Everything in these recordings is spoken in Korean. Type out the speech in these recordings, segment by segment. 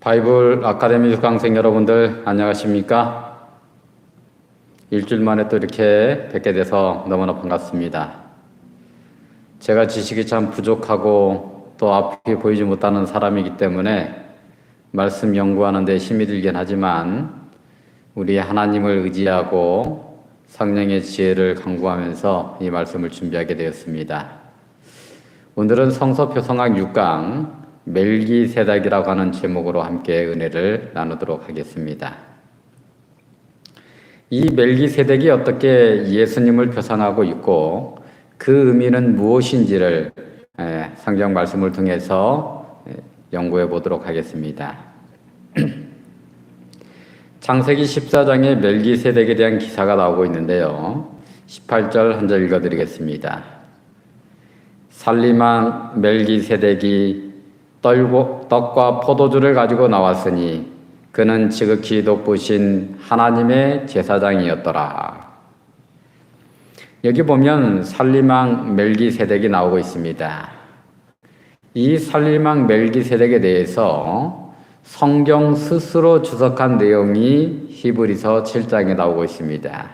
바이블 아카데미 수강생 여러분들 안녕하십니까? 일주일 만에 또 이렇게 뵙게 돼서 너무나 반갑습니다. 제가 지식이 참 부족하고 또 앞이 보이지 못하는 사람이기 때문에 말씀 연구하는 데 힘이 들긴 하지만 우리 하나님을 의지하고 성령의 지혜를 강구하면서 이 말씀을 준비하게 되었습니다. 오늘은 성서 표성학 6강 멜기세덱이라고 하는 제목으로 함께 은혜를 나누도록 하겠습니다. 이 멜기세덱이 어떻게 예수님을 표상하고 있고 그 의미는 무엇인지를 성경 말씀을 통해서 연구해 보도록 하겠습니다. 창세기 14장에 멜기세덱에 대한 기사가 나오고 있는데요. 18절 한 절 읽어드리겠습니다. 살림한 멜기세덱이 떡과 포도주를 가지고 나왔으니 그는 지극히 높으신 하나님의 제사장이었더라. 여기 보면 살림왕 멜기세덱이 나오고 있습니다. 이 살림왕 멜기세덱에 대해서 성경 스스로 주석한 내용이 히브리서 7장에 나오고 있습니다.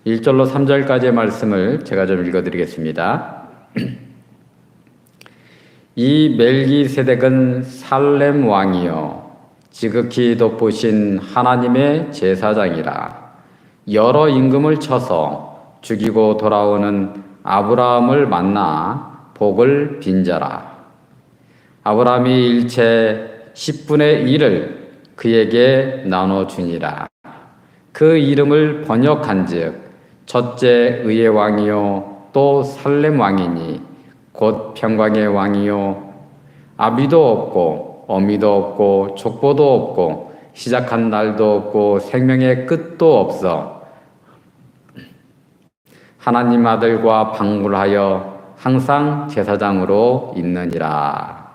1절로 3절까지의 말씀을 제가 좀 읽어드리겠습니다. 이 멜기세덱은 살렘 왕이요 지극히 높으신 하나님의 제사장이라. 여러 임금을 쳐서 죽이고 돌아오는 아브라함을 만나 복을 빈자라. 아브라함이 일체 10분의 1을 그에게 나눠주니라. 그 이름을 번역한즉 첫째 의의 왕이요 또 살렘 왕이니 곧 평강의 왕이요 아비도 없고 어미도 없고 족보도 없고 시작한 날도 없고 생명의 끝도 없어 하나님 아들과 방불하여 항상 제사장으로 있느니라.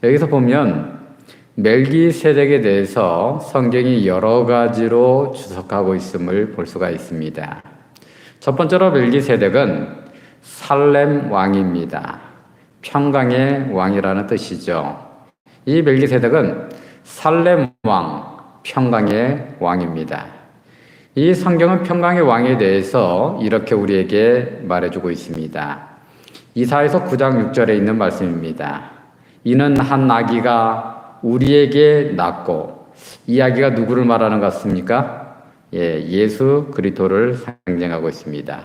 여기서 보면 멜기세덱에 대해서 성경이 여러 가지로 주석하고 있음을 볼 수가 있습니다. 첫 번째로 멜기세덱은 살렘 왕입니다. 평강의 왕이라는 뜻이죠. 이 멜기세덱은 살렘 왕, 평강의 왕입니다. 이 성경은 평강의 왕에 대해서 이렇게 우리에게 말해주고 있습니다. 이사야서 9장 6절에 있는 말씀입니다. 이는 한 아기가 우리에게 낳고, 이 아기가 누구를 말하는 것 같습니까? 예수 그리스도를 상징하고 있습니다.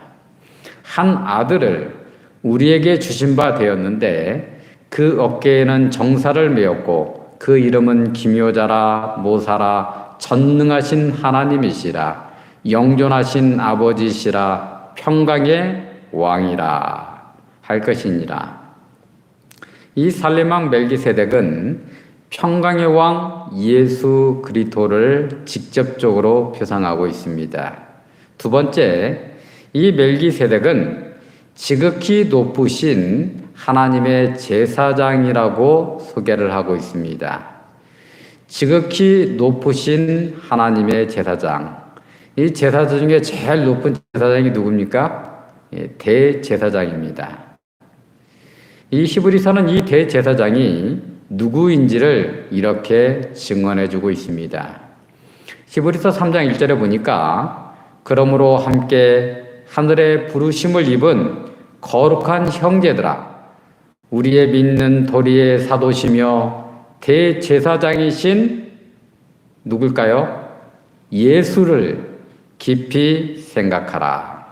한 아들을 우리에게 주신 바 되었는데 그 어깨에는 정사를 메었고 그 이름은 기묘자라 모사라 전능하신 하나님이시라 영존하신 아버지시라 평강의 왕이라 할 것이니라. 이 살렘왕 멜기세덱은 평강의 왕 예수 그리스도를 직접적으로 표상하고 있습니다. 두 번째, 이 멜기세덱은 지극히 높으신 하나님의 제사장이라고 소개를 하고 있습니다. 지극히 높으신 하나님의 제사장. 이 제사장 중에 제일 높은 제사장이 누굽니까? 대제사장입니다. 이 히브리서는 이 대제사장이 누구인지를 이렇게 증언해주고 있습니다. 히브리서 3장 1절에 보니까 그러므로 함께 하늘의 부르심을 입은 거룩한 형제들아, 우리의 믿는 도리의 사도시며 대제사장이신 누굴까요? 예수를 깊이 생각하라.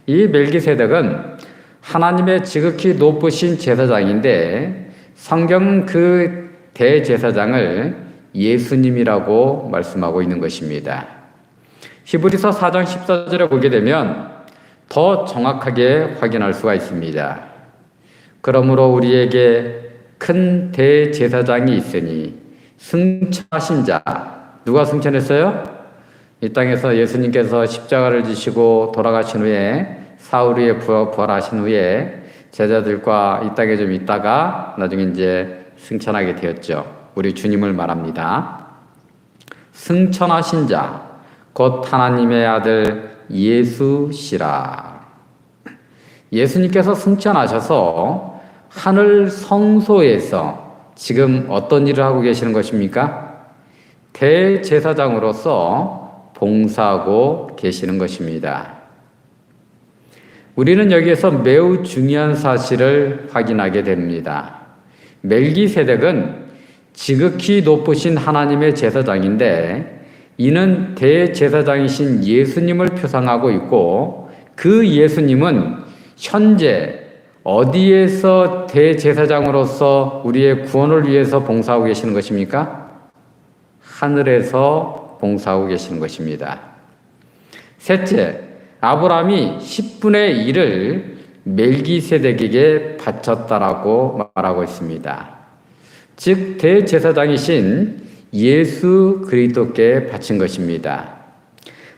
이 멜기세덱은 하나님의 지극히 높으신 제사장인데 성경은 그 대제사장을 예수님이라고 말씀하고 있는 것입니다. 히브리서 4장 14절에 보게 되면 더 정확하게 확인할 수가 있습니다. 그러므로 우리에게 큰 대제사장이 있으니 승천하신 자, 누가 승천했어요? 이 땅에서 예수님께서 십자가를 지시고 돌아가신 후에 사흘 후에 부활하신 후에 제자들과 이 땅에 좀 있다가 나중에 이제 승천하게 되었죠. 우리 주님을 말합니다. 승천하신 자, 곧 하나님의 아들 예수시라. 예수님께서 승천하셔서 하늘 성소에서 지금 어떤 일을 하고 계시는 것입니까? 대제사장으로서 봉사하고 계시는 것입니다. 우리는 여기에서 매우 중요한 사실을 확인하게 됩니다. 멜기세덱은 지극히 높으신 하나님의 제사장인데 이는 대제사장이신 예수님을 표상하고 있고 그 예수님은 현재 어디에서 대제사장으로서 우리의 구원을 위해서 봉사하고 계시는 것입니까? 하늘에서 봉사하고 계시는 것입니다. 셋째, 아브라함이 10분의 1을 멜기세덱에게 바쳤다라고 말하고 있습니다. 즉 대제사장이신 예수 그리스도께 바친 것입니다.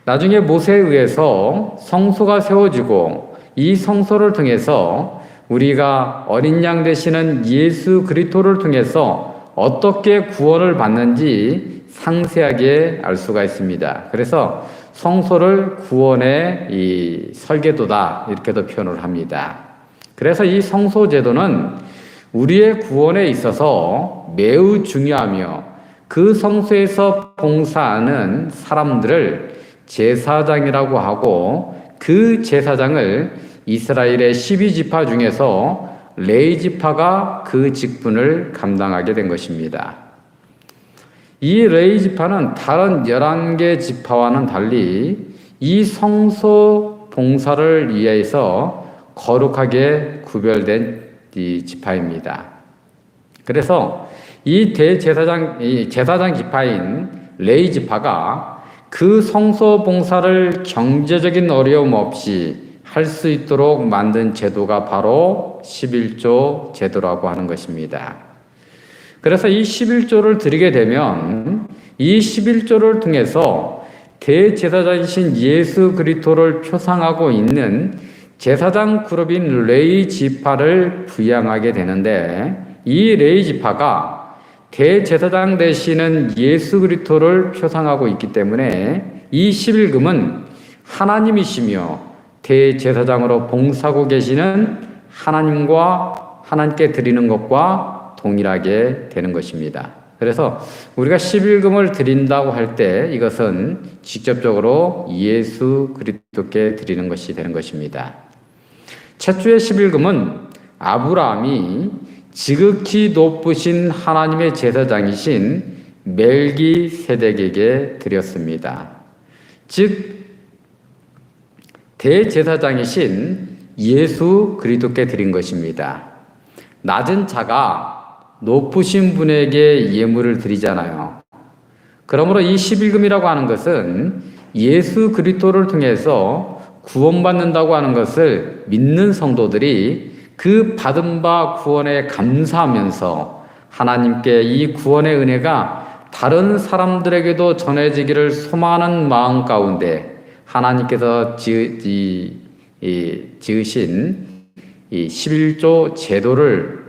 나중에 모세에 의해서 성소가 세워지고 이 성소를 통해서 우리가 어린 양 되시는 예수 그리스도를 통해서 어떻게 구원을 받는지 상세하게 알 수가 있습니다. 그래서 성소를 구원의 이 설계도다 이렇게도 표현을 합니다. 그래서 이 성소 제도는 우리의 구원에 있어서 매우 중요하며 그 성소에서 봉사하는 사람들을 제사장이라고 하고 그 제사장을 이스라엘의 12지파 중에서 레위지파가 그 직분을 감당하게 된 것입니다. 이 레위지파는 다른 11개 지파와는 달리 이 성소 봉사를 위해서 거룩하게 구별된 이 지파입니다. 그래서 이 제사장 지파인 레위 지파가 그 성소 봉사를 경제적인 어려움 없이 할 수 있도록 만든 제도가 바로 11조 제도라고 하는 것입니다. 그래서 이 11조를 드리게 되면 이 11조를 통해서 대제사장이신 예수 그리스도를 표상하고 있는 제사장 그룹인 레위 지파를 부양하게 되는데 이 레위 지파가 대제사장 되시는 예수 그리스도를 표상하고 있기 때문에 이 11금은 하나님이시며 대제사장으로 봉사하고 계시는 하나님과 하나님께 드리는 것과 동일하게 되는 것입니다. 그래서 우리가 11금을 드린다고 할 때 이것은 직접적으로 예수 그리스도께 드리는 것이 되는 것입니다. 최초의 11금은 아브라함이 지극히 높으신 하나님의 제사장이신 멜기세덱에게 드렸습니다. 즉 대제사장이신 예수 그리스도께 드린 것입니다. 낮은 자가 높으신 분에게 예물을 드리잖아요. 그러므로 이 11금이라고 하는 것은 예수 그리스도를 통해서 구원받는다고 하는 것을 믿는 성도들이 그 받은 바 구원에 감사하면서 하나님께 이 구원의 은혜가 다른 사람들에게도 전해지기를 소망하는 마음 가운데 하나님께서 지으신 이 11조 제도를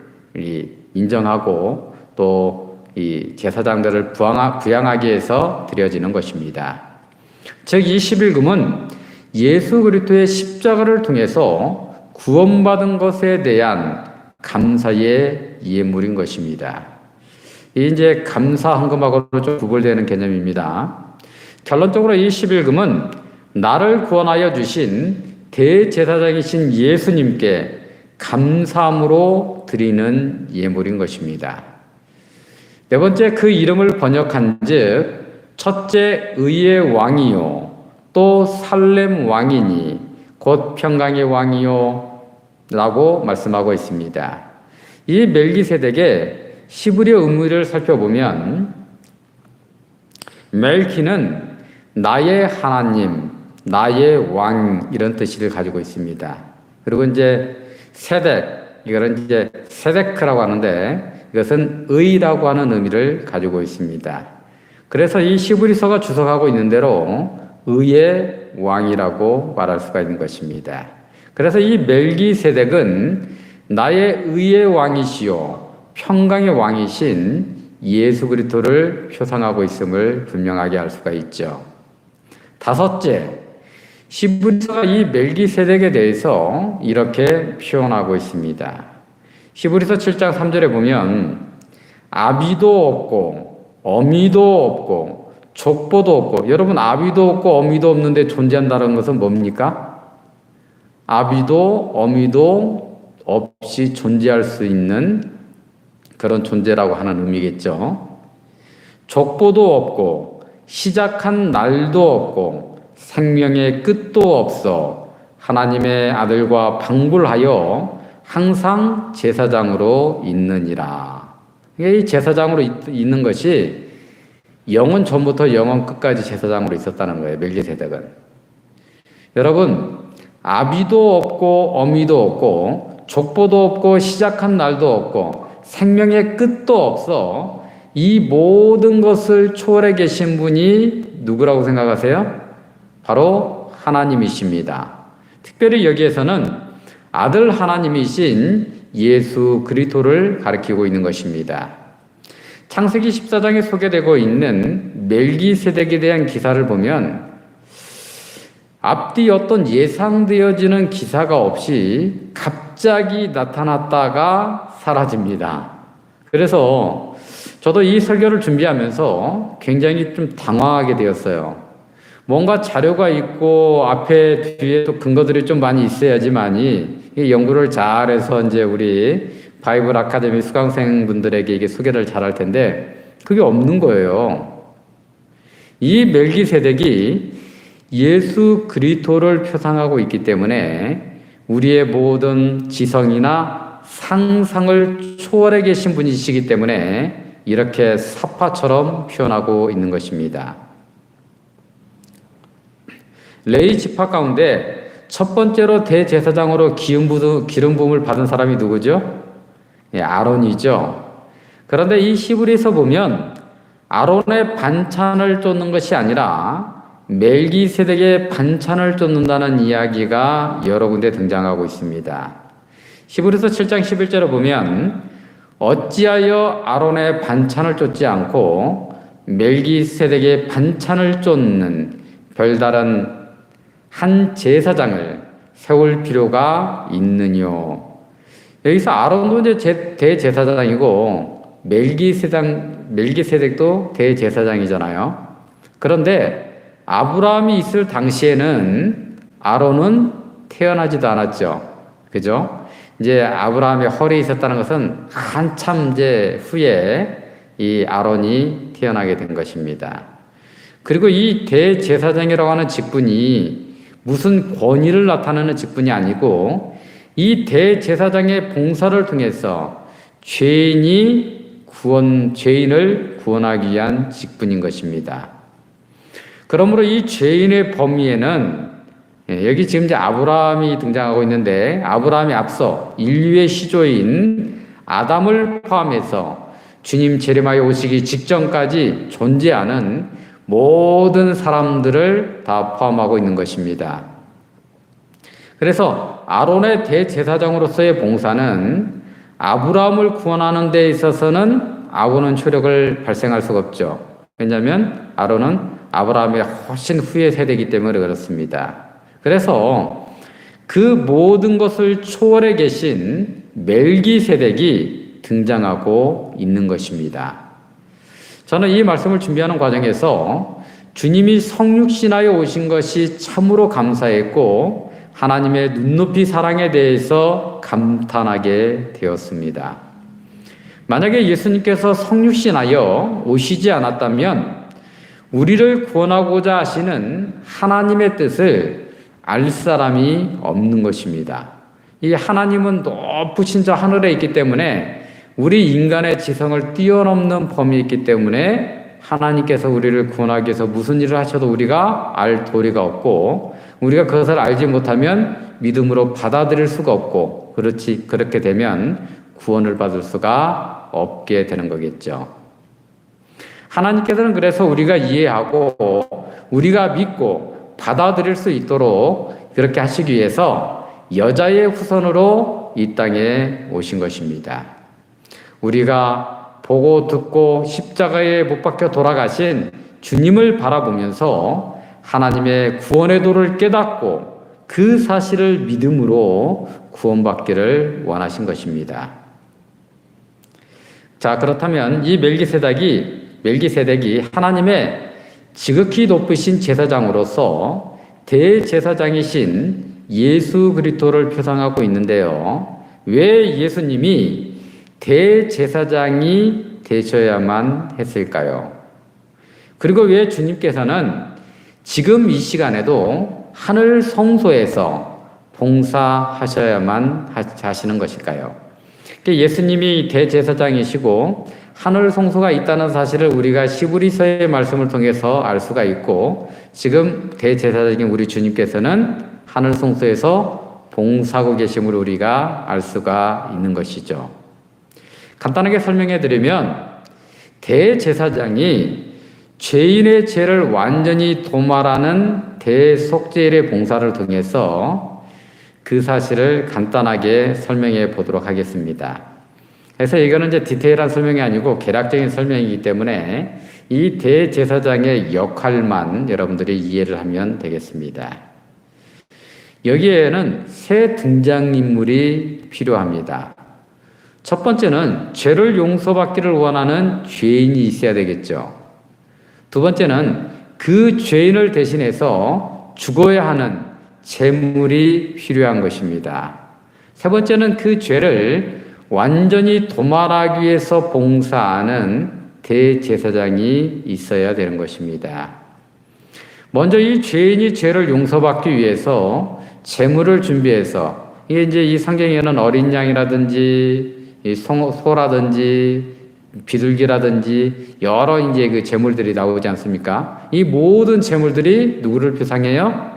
인정하고 또 이 제사장들을 부양하기 위해서 드려지는 것입니다. 즉 이 11금은 예수 그리스도의 십자가를 통해서 구원받은 것에 대한 감사의 예물인 것입니다. 이제 감사 헌금하고는 좀 구별되는 개념입니다. 결론적으로 이 11금은 나를 구원하여 주신 대제사장이신 예수님께 감사함으로 드리는 예물인 것입니다. 네 번째, 그 이름을 번역한 즉 첫째 의의 왕이요 또 살렘 왕이니 곧 평강의 왕이요 라고 말씀하고 있습니다. 이 멜기세덱의 히브리어 의미를 살펴보면 멜키는 나의 하나님, 나의 왕 이런 뜻을 가지고 있습니다. 그리고 이제 세덱, 이거는 이제 세데크라고 하는데 이것은 의라고 하는 의미를 가지고 있습니다. 그래서 이 히브리서가 주석하고 있는 대로 의의 왕이라고 말할 수가 있는 것입니다. 그래서 이 멜기세덱은 나의 의의 왕이시요 평강의 왕이신 예수 그리스도를 표상하고 있음을 분명하게 알 수가 있죠. 다섯째, 히브리서가 이 멜기세덱에 대해서 이렇게 표현하고 있습니다. 히브리서 7장 3절에 보면 아비도 없고 어미도 없고 족보도 없고, 여러분 아비도 없고 어미도 없는데 존재한다는 것은 뭡니까? 아비도 어미도 없이 존재할 수 있는 그런 존재라고 하는 의미겠죠. 족보도 없고 시작한 날도 없고 생명의 끝도 없어 하나님의 아들과 방불하여 항상 제사장으로 있느니라. 이 제사장으로 있는 것이 영원 전부터 영원 끝까지 제사장으로 있었다는 거예요. 멜기세덱은. 여러분, 아비도 없고 어미도 없고 족보도 없고 시작한 날도 없고 생명의 끝도 없어 이 모든 것을 초월해 계신 분이 누구라고 생각하세요? 바로 하나님이십니다. 특별히 여기에서는 아들 하나님이신 예수 그리스도를 가리키고 있는 것입니다. 창세기 14장에 소개되고 있는 멜기세덱에 대한 기사를 보면 앞뒤 어떤 예상되어지는 기사가 없이 갑자기 나타났다가 사라집니다. 그래서 저도 이 설교를 준비하면서 굉장히 좀 당황하게 되었어요. 뭔가 자료가 있고 앞에 뒤에 또 근거들이 좀 많이 있어야지만이 이 연구를 잘해서 이제 우리 바이블 아카데미 수강생분들에게 이게 소개를 잘할 텐데 그게 없는 거예요. 이 멜기세덱이 예수 그리스도를 표상하고 있기 때문에 우리의 모든 지성이나 상상을 초월해 계신 분이시기 때문에 이렇게 사파처럼 표현하고 있는 것입니다. 레위 지파 가운데 첫 번째로 대제사장으로 기름 부음을 받은 사람이 누구죠? 아론이죠. 그런데 이 히브리서 보면 아론의 반찬을 쫓는 것이 아니라 멜기세덱의 반찬을 쫓는다는 이야기가 여러 군데 등장하고 있습니다. 히브리서 7장 11절을 보면 어찌하여 아론의 반찬을 쫓지 않고 멜기세덱의 반찬을 쫓는 별다른 한 제사장을 세울 필요가 있느뇨. 여기서 아론도 이제 대제사장이고 멜기세덱도 대제사장이잖아요. 그런데 아브라함이 있을 당시에는 아론은 태어나지도 않았죠. 그죠? 이제 아브라함의 허리에 있었다는 것은 한참 이제 후에 이 아론이 태어나게 된 것입니다. 그리고 이 대제사장이라고 하는 직분이 무슨 권위를 나타내는 직분이 아니고 이 대제사장의 봉사를 통해서 죄인을 구원하기 위한 직분인 것입니다. 그러므로 이 죄인의 범위에는 여기 지금 이제 아브라함이 등장하고 있는데 아브라함이 앞서 인류의 시조인 아담을 포함해서 주님 재림하여 오시기 직전까지 존재하는 모든 사람들을 다 포함하고 있는 것입니다. 그래서 아론의 대제사장으로서의 봉사는 아브라함을 구원하는 데 있어서는 아무런 효력을 발생할 수가 없죠. 왜냐하면 아론은 아브라함의 훨씬 후의 세대이기 때문에 그렇습니다. 그래서 그 모든 것을 초월해 계신 멜기세덱이 등장하고 있는 것입니다. 저는 이 말씀을 준비하는 과정에서 주님이 성육신하여 오신 것이 참으로 감사했고 하나님의 눈높이 사랑에 대해서 감탄하게 되었습니다. 만약에 예수님께서 성육신하여 오시지 않았다면 우리를 구원하고자 하시는 하나님의 뜻을 알 사람이 없는 것입니다. 이 하나님은 높으신 저 하늘에 있기 때문에 우리 인간의 지성을 뛰어넘는 범위에 있기 때문에 하나님께서 우리를 구원하기 위해서 무슨 일을 하셔도 우리가 알 도리가 없고 우리가 그것을 알지 못하면 믿음으로 받아들일 수가 없고 그렇게 되면 구원을 받을 수가 없게 되는 거겠죠. 하나님께서는 그래서 우리가 이해하고 우리가 믿고 받아들일 수 있도록 그렇게 하시기 위해서 여자의 후손으로 이 땅에 오신 것입니다. 우리가 보고 듣고 십자가에 못 박혀 돌아가신 주님을 바라보면서 하나님의 구원의 도를 깨닫고 그 사실을 믿음으로 구원받기를 원하신 것입니다. 자, 그렇다면 이 멜기세덱이 하나님의 지극히 높으신 제사장으로서 대제사장이신 예수 그리스도를 표상하고 있는데요. 왜 예수님이 대제사장이 되셔야만 했을까요? 그리고 왜 주님께서는 지금 이 시간에도 하늘 성소에서 봉사하셔야만 하시는 것일까요? 예수님이 대제사장이시고 하늘 성소가 있다는 사실을 우리가 히브리서의 말씀을 통해서 알 수가 있고, 지금 대제사장인 우리 주님께서는 하늘 성소에서 봉사하고 계심을 우리가 알 수가 있는 것이죠. 간단하게 설명해 드리면, 대제사장이 죄인의 죄를 완전히 도말하는 대속죄일의 봉사를 통해서 그 사실을 간단하게 설명해 보도록 하겠습니다. 그래서 이거는 이제 디테일한 설명이 아니고 개략적인 설명이기 때문에 이 대제사장의 역할만 여러분들이 이해를 하면 되겠습니다. 여기에는 세 등장인물이 필요합니다. 첫 번째는 죄를 용서받기를 원하는 죄인이 있어야 되겠죠. 두 번째는 그 죄인을 대신해서 죽어야 하는 제물이 필요한 것입니다. 세 번째는 그 죄를 완전히 도말하기 위해서 봉사하는 대제사장이 있어야 되는 것입니다. 먼저 이 죄인이 죄를 용서받기 위해서 제물을 준비해서, 이게 이제 이 성경에는 어린 양이라든지 소라든지 비둘기라든지 여러 이제 그 제물들이 나오지 않습니까? 이 모든 제물들이 누구를 표상해요?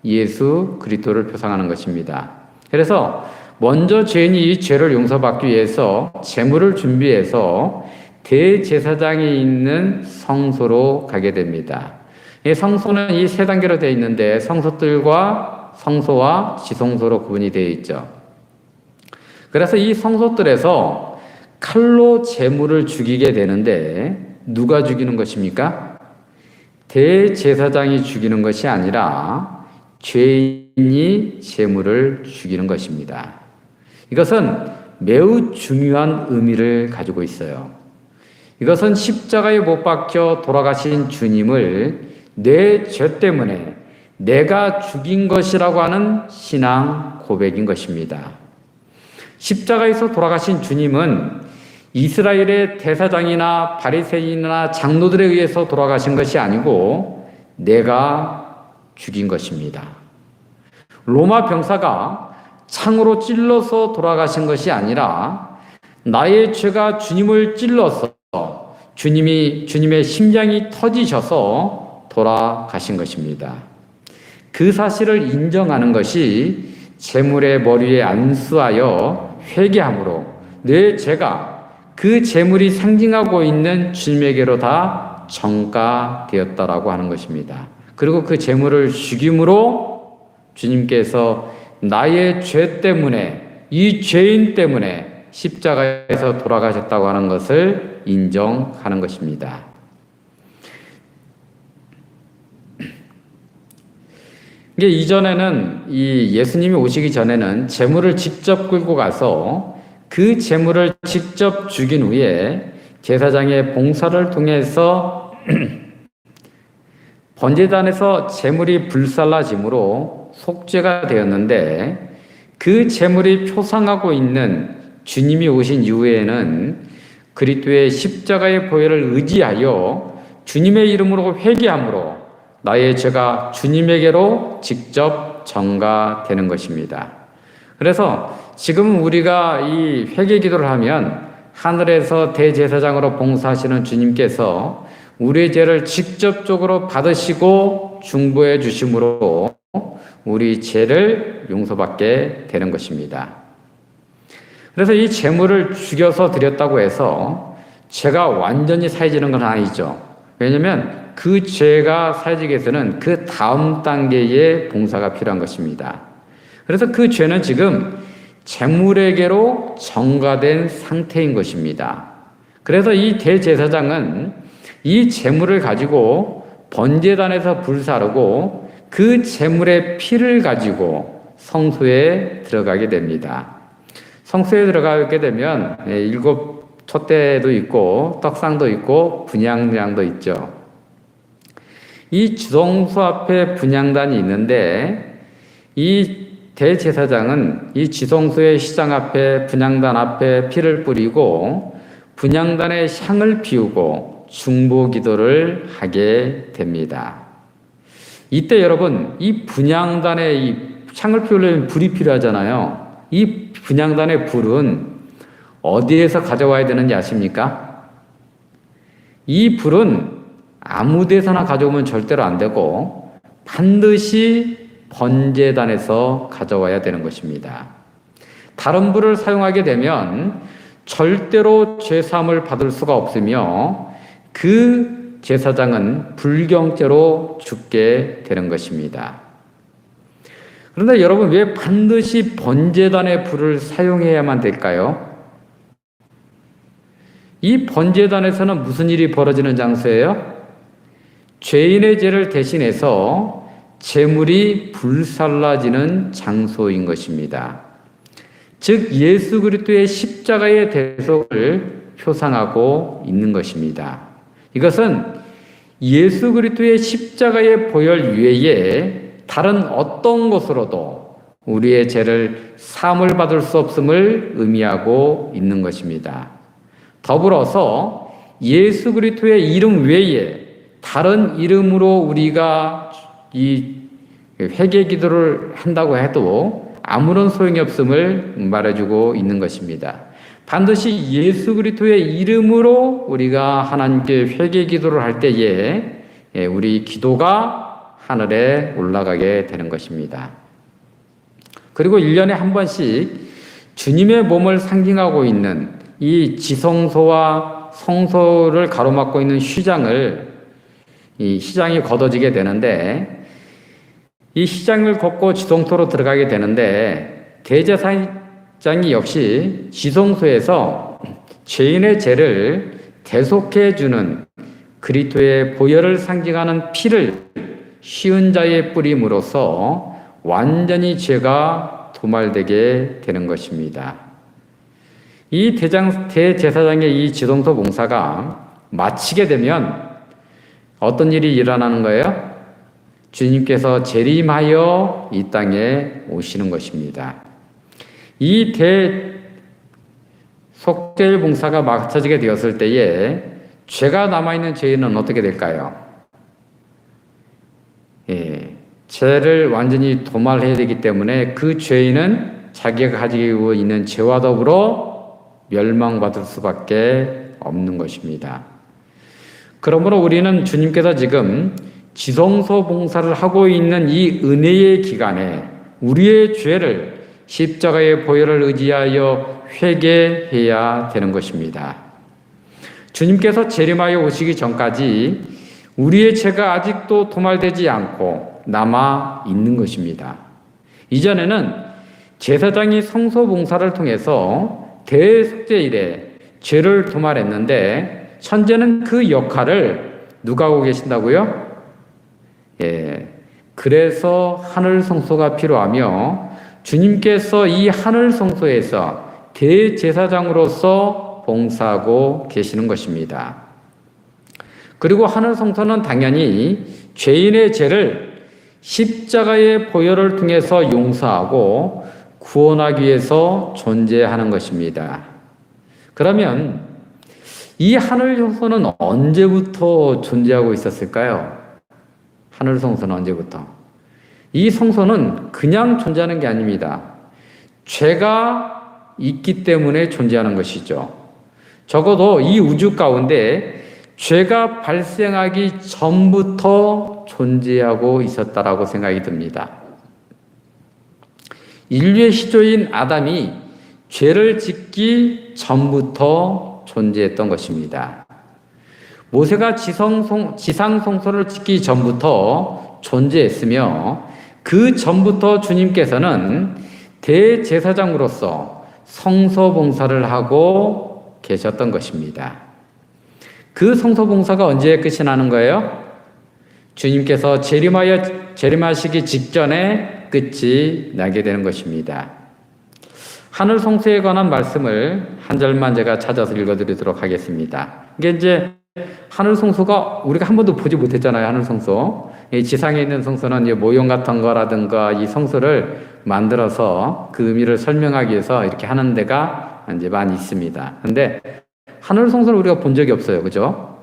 예수 그리스도를 표상하는 것입니다. 그래서 먼저 죄인이 이 죄를 용서받기 위해서 제물을 준비해서 대제사장이 있는 성소로 가게 됩니다. 이 성소는 이 세 단계로 되어 있는데 성소들과 성소와 지성소로 구분이 되어 있죠. 그래서 이 성소들에서 칼로 제물을 죽이게 되는데 누가 죽이는 것입니까? 대제사장이 죽이는 것이 아니라 죄인이 제물을 죽이는 것입니다. 이것은 매우 중요한 의미를 가지고 있어요. 이것은 십자가에 못 박혀 돌아가신 주님을 내 죄 때문에 내가 죽인 것이라고 하는 신앙 고백인 것입니다. 십자가에서 돌아가신 주님은 이스라엘의 대사장이나 바리새인이나 장로들에 의해서 돌아가신 것이 아니고 내가 죽인 것입니다. 로마 병사가 창으로 찔러서 돌아가신 것이 아니라 나의 죄가 주님을 찔러서 주님의 심장이 터지셔서 돌아가신 것입니다. 그 사실을 인정하는 것이 제물의 머리에 안수하여 회개함으로 내 죄가 그 제물이 상징하고 있는 주님에게로 다 전가되었다라고 하는 것입니다. 그리고 그 제물을 죽임으로 주님께서 나의 죄 때문에, 이 죄인 때문에 십자가에서 돌아가셨다고 하는 것을 인정하는 것입니다. 이게 이전에는 이 예수님이 오시기 전에는 제물을 직접 끌고 가서 그 제물을 직접 죽인 후에 제사장의 봉사를 통해서 번제단에서 제물이 불살라짐으로 속죄가 되었는데, 그 제물이 표상하고 있는 주님이 오신 이후에는 그리스도의 십자가의 보혈을 의지하여 주님의 이름으로 회개함으로 나의 죄가 주님에게로 직접 전가되는 것입니다. 그래서 지금 우리가 이 회개 기도를 하면 하늘에서 대제사장으로 봉사하시는 주님께서 우리의 죄를 직접적으로 받으시고 중보해 주심으로 우리 죄를 용서받게 되는 것입니다. 그래서 이 제물을 죽여서 드렸다고 해서 죄가 완전히 사해지는 건 아니죠. 왜냐하면 그 죄가 사해지기 위해서는 그 다음 단계의 봉사가 필요한 것입니다. 그래서 그 죄는 지금 제물에게로 전가된 상태인 것입니다. 그래서 이 대제사장은 이 제물을 가지고 번제단에서 불사르고 그 제물의 피를 가지고 성소에 들어가게 됩니다. 성소에 들어가게 되면 7 촛대도 있고 떡상도 있고 분향장도 있죠. 이 지성소 앞에 분향단이 있는데 이 대제사장은 이 지성소의 시장 앞에 분향단 앞에 피를 뿌리고 분향단에 향을 피우고 중보 기도를 하게 됩니다. 이때 여러분, 이 분향단에 이 향을 피우려면 불이 필요하잖아요. 이 분향단의 불은 어디에서 가져와야 되는지 아십니까? 이 불은 아무 데서나 가져오면 절대로 안 되고 반드시 번제단에서 가져와야 되는 것입니다. 다른 불을 사용하게 되면 절대로 죄사함을 받을 수가 없으며 그 제사장은 불경죄로 죽게 되는 것입니다. 그런데 여러분, 왜 반드시 번제단의 불을 사용해야만 될까요? 이 번제단에서는 무슨 일이 벌어지는 장소예요? 죄인의 죄를 대신해서 제물이 불살라지는 장소인 것입니다. 즉 예수 그리스도의 십자가의 대속을 표상하고 있는 것입니다. 이것은 예수 그리스도의 십자가의 보혈 외에 다른 어떤 것으로도 우리의 죄를 사함을 받을 수 없음을 의미하고 있는 것입니다. 더불어서 예수 그리스도의 이름 외에 다른 이름으로 우리가 이 회개 기도를 한다고 해도 아무런 소용이 없음을 말해주고 있는 것입니다. 반드시 예수 그리스도의 이름으로 우리가 하나님께 회개 기도를 할 때에 우리 기도가 하늘에 올라가게 되는 것입니다. 그리고 1년에 한 번씩 주님의 몸을 상징하고 있는 이 지성소와 성소를 가로막고 있는 이 시장이 걷어지게 되는데 이 시장을 걷고 지성소로 들어가게 되는데 대제사장이 역시 지성소에서 죄인의 죄를 대속해 주는 그리스도의 보혈을 상징하는 피를 쉬운 자에 뿌림으로써 완전히 죄가 도말되게 되는 것입니다. 이 대제사장의 이 지성소 봉사가 마치게 되면 어떤 일이 일어나는 거예요? 주님께서 재림하여 이 땅에 오시는 것입니다. 이 속죄일 봉사가 마쳐지게 되었을 때에 죄가 남아있는 죄인은 어떻게 될까요? 죄를 완전히 도말해야 되기 때문에 그 죄인은 자기가 가지고 있는 죄와 더불어 멸망받을 수밖에 없는 것입니다. 그러므로 우리는 주님께서 지금 지성소 봉사를 하고 있는 이 은혜의 기간에 우리의 죄를 십자가의 보혈을 의지하여 회개해야 되는 것입니다. 주님께서 재림하여 오시기 전까지 우리의 죄가 아직도 도말되지 않고 남아 있는 것입니다. 이전에는 제사장이 성소 봉사를 통해서 대속죄일에 죄를 도말했는데 현재는 그 역할을 누가 하고 계신다고요? 그래서 하늘 성소가 필요하며 주님께서 이 하늘 성소에서 대제사장으로서 봉사하고 계시는 것입니다. 그리고 하늘 성소는 당연히 죄인의 죄를 십자가의 보혈을 통해서 용서하고 구원하기 위해서 존재하는 것입니다. 그러면 이 하늘 성소는 언제부터 존재하고 있었을까요? 하늘 성소는 언제부터? 이 성소는 그냥 존재하는 게 아닙니다. 죄가 있기 때문에 존재하는 것이죠. 적어도 이 우주 가운데 죄가 발생하기 전부터 존재하고 있었다라고 생각이 듭니다. 인류의 시조인 아담이 죄를 짓기 전부터 존재했던 것입니다. 모세가 지상 성소를 짓기 전부터 존재했으며 그 전부터 주님께서는 대제사장으로서 성소 봉사를 하고 계셨던 것입니다. 그 성소 봉사가 언제 끝이 나는 거예요? 주님께서 재림하시기 직전에 끝이 나게 되는 것입니다. 하늘 성소에 관한 말씀을 한 절만 제가 찾아서 읽어드리도록 하겠습니다. 이게 이제 하늘 성소가 우리가 한 번도 보지 못했잖아요. 하늘 성소. 이 지상에 있는 성소는 이 모형 같은 거라든가 이 성소를 만들어서 그 의미를 설명하기 위해서 이렇게 하는 데가 이제 많이 있습니다. 근데 하늘 성소를 우리가 본 적이 없어요. 그죠?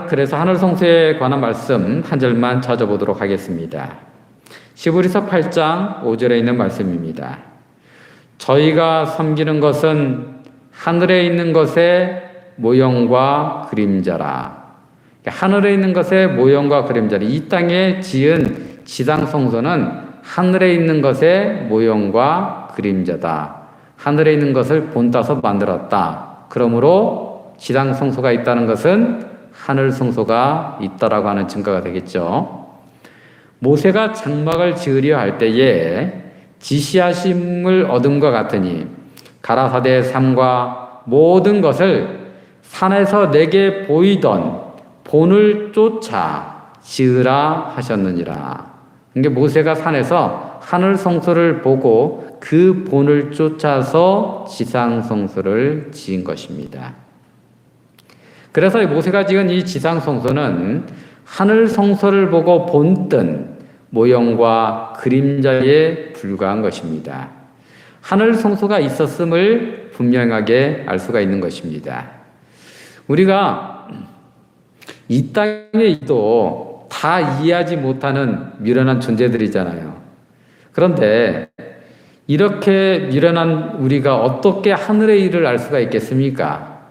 그래서 하늘 성소에 관한 말씀 한 절만 찾아보도록 하겠습니다. 시브리서 8장 5절에 있는 말씀입니다. 저희가 섬기는 것은 하늘에 있는 것의 모형과 그림자라. 하늘에 있는 것의 모형과 그림자라. 이 땅에 지은 지상 성소는 하늘에 있는 것의 모형과 그림자다. 하늘에 있는 것을 본따서 만들었다. 그러므로 지상 성소가 있다는 것은 하늘 성소가 있다라고 하는 증거가 되겠죠. 모세가 장막을 지으려 할 때에 지시하심을 얻음과 같으니 가라사대의 삶과 모든 것을 산에서 내게 보이던 본을 쫓아 지으라 하셨느니라. 이게 모세가 산에서 하늘 성소를 보고 그 본을 쫓아서 지상 성소를 지은 것입니다. 그래서 모세가 지은 이 지상 성소는 하늘 성소를 보고 본뜬 모형과 그림자에 불과한 것입니다. 하늘 성소가 있었음을 분명하게 알 수가 있는 것입니다. 우리가 이 땅에도 다 이해하지 못하는 미련한 존재들이잖아요. 그런데 이렇게 미련한 우리가 어떻게 하늘의 일을 알 수가 있겠습니까?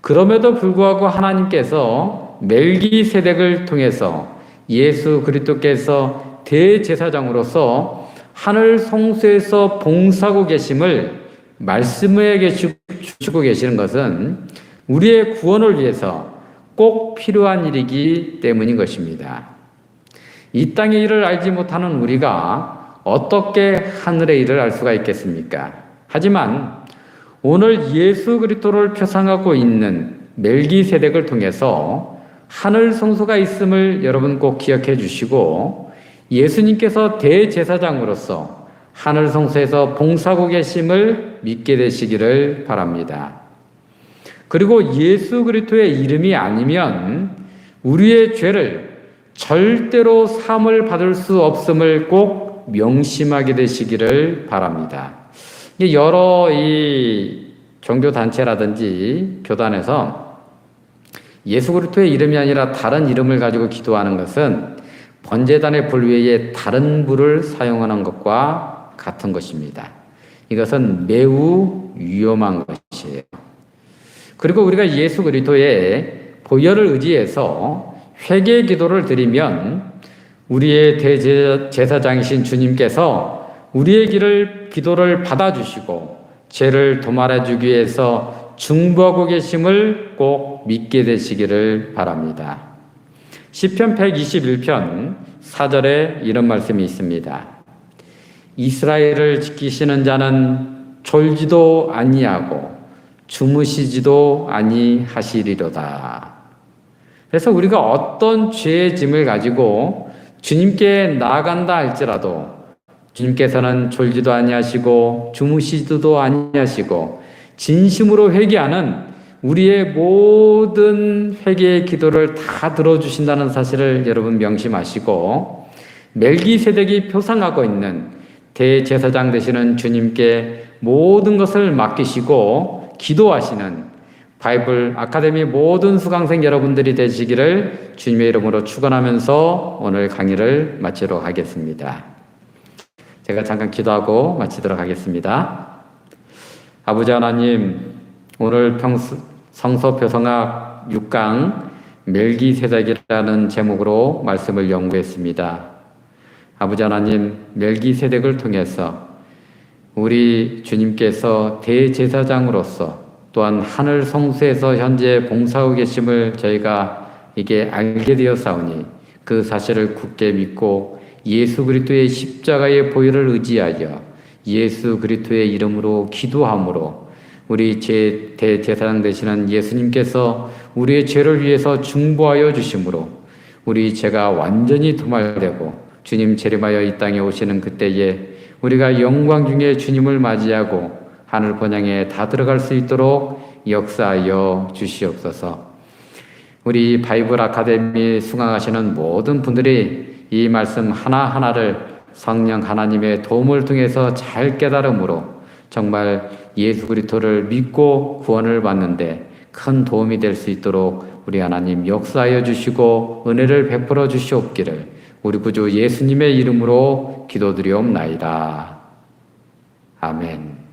그럼에도 불구하고 하나님께서 멜기세덱을 통해서 예수 그리스도께서 대제사장으로서 하늘 성소에서 봉사하고 계심을 말씀해 주시고 계시는 것은 우리의 구원을 위해서 꼭 필요한 일이기 때문인 것입니다. 이 땅의 일을 알지 못하는 우리가 어떻게 하늘의 일을 알 수가 있겠습니까? 하지만 오늘 예수 그리스도를 표상하고 있는 멜기세덱을 통해서 하늘 성소가 있음을 여러분 꼭 기억해 주시고 예수님께서 대제사장으로서 하늘 성소에서 봉사하고 계심을 믿게 되시기를 바랍니다. 그리고 예수 그리스도의 이름이 아니면 우리의 죄를 절대로 사함을 받을 수 없음을 꼭 명심하게 되시기를 바랍니다. 여러 이 종교단체라든지 교단에서 예수 그리스도의 이름이 아니라 다른 이름을 가지고 기도하는 것은 번제단의 불 외에 다른 불을 사용하는 것과 같은 것입니다. 이것은 매우 위험한 것이에요. 그리고 우리가 예수 그리스도의 보혈을 의지해서 회개 기도를 드리면 우리의 대제사장이신 주님께서 우리의 기도를 받아주시고 죄를 도말해 주기 위해서 중보하고 계심을 꼭 믿게 되시기를 바랍니다. 시편 121편 4절에 이런 말씀이 있습니다. 이스라엘을 지키시는 자는 졸지도 아니하고 주무시지도 아니하시리로다. 그래서 우리가 어떤 죄의 짐을 가지고 주님께 나아간다 할지라도 주님께서는 졸지도 아니하시고 주무시지도 아니하시고 진심으로 회개하는 우리의 모든 회개의 기도를 다 들어주신다는 사실을 여러분 명심하시고 멜기세덱이 표상하고 있는 대제사장 되시는 주님께 모든 것을 맡기시고 기도하시는 바이블 아카데미 모든 수강생 여러분들이 되시기를 주님의 이름으로 축원하면서 오늘 강의를 마치도록 하겠습니다. 제가 잠깐 기도하고 마치도록 하겠습니다. 아버지 하나님, 오늘 성서 표성학 6강 멜기세덱이라는 제목으로 말씀을 연구했습니다. 아버지 하나님, 멜기세덱을 통해서 우리 주님께서 대제사장으로서 또한 하늘 성소에서 현재 봉사하고 계심을 저희가 이게 알게 되었사오니 그 사실을 굳게 믿고 예수 그리스도의 십자가의 보혈을 의지하여 예수 그리스도의 이름으로 기도함으로 우리 대제사장 되시는 예수님께서 우리의 죄를 위해서 중보하여 주심으로 우리 죄가 완전히 도말되고 주님 재림하여 이 땅에 오시는 그때에 우리가 영광 중에 주님을 맞이하고 하늘 본향에 다 들어갈 수 있도록 역사하여 주시옵소서. 우리 바이블 아카데미 수강하시는 모든 분들이 이 말씀 하나하나를 성령 하나님의 도움을 통해서 잘 깨달음으로 정말 예수 그리스도를 믿고 구원을 받는데 큰 도움이 될 수 있도록 우리 하나님 역사하여 주시고 은혜를 베풀어 주시옵기를 우리 구주 예수님의 이름으로 기도드리옵나이다. 아멘.